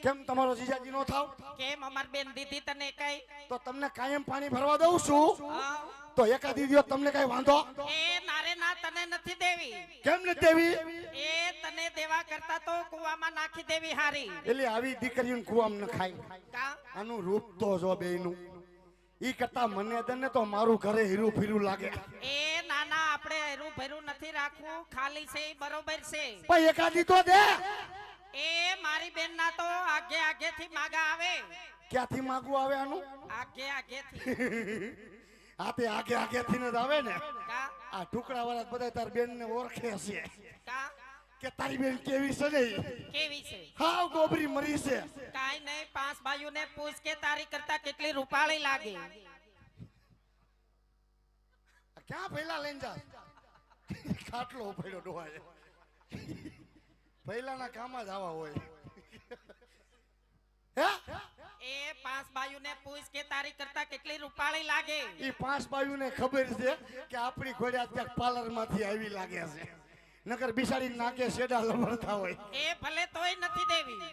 કેમ તમારો જીજાજી નો થાવ? કેમ અમાર બેન દીધી તને કઈ? તો તમને કાયમ પાણી ભરવા દઉં છું, તો એકાદી દિવસ તમને કઈ વાંધો? એ નારે ના તને નથી દેવી. કેમ નથી દેવી? એ તને દેવા કરતા તો કુવામાં નાખી દેવી હારી. એટલે આવી દીકરીઓને કુવામાં ન ખાય. કા આનું રૂપ તો જો બેયનું. ઈ કરતા મને દને તો મારું ઘરે હીરું ફીરું લાગે. એ નાના આપણે હેરું ભેરું નથી રાખવું, ખાલી છે ઈ બરોબર છે. પણ એકાદી તો દે. એ મારી બેન ના તો આગે આગે થી માગા આવે. ક્યાંથી માગવું આવે આનું? આગે આગે થી. આ તે આગે આગે થી જ આવે ને. કા આ ટુકડા વાળા બધા તાર બેન ને ઓળખે છે કા કે તારી બેન કેવી છે ને કેવી છે? હાવ ગોબરી મરી છે. કાઈ નહીં, 5 બાયુ ને પૂછ કે તારી કરતા કેટલી રૂપાળી લાગે. ક્યાં પહેલા લઈને જા? ખાટલો પડ્યો ડોહાએ. પહેલાના કામ જ આવા હોય. હે એ 5 બાયુ ને પૂછ કે તારી કરતા કેટલી રૂપાળી લાગે. ઈ 5 બાયુ ને ખબર છે કે આપણી ઘોડિયા ત્યાં પાર્લર માંથી આવી લાગે છે, નકર બિસાડી નાકે શેડા લમડતા હોય. એ ભલે તોય નથી દેવી.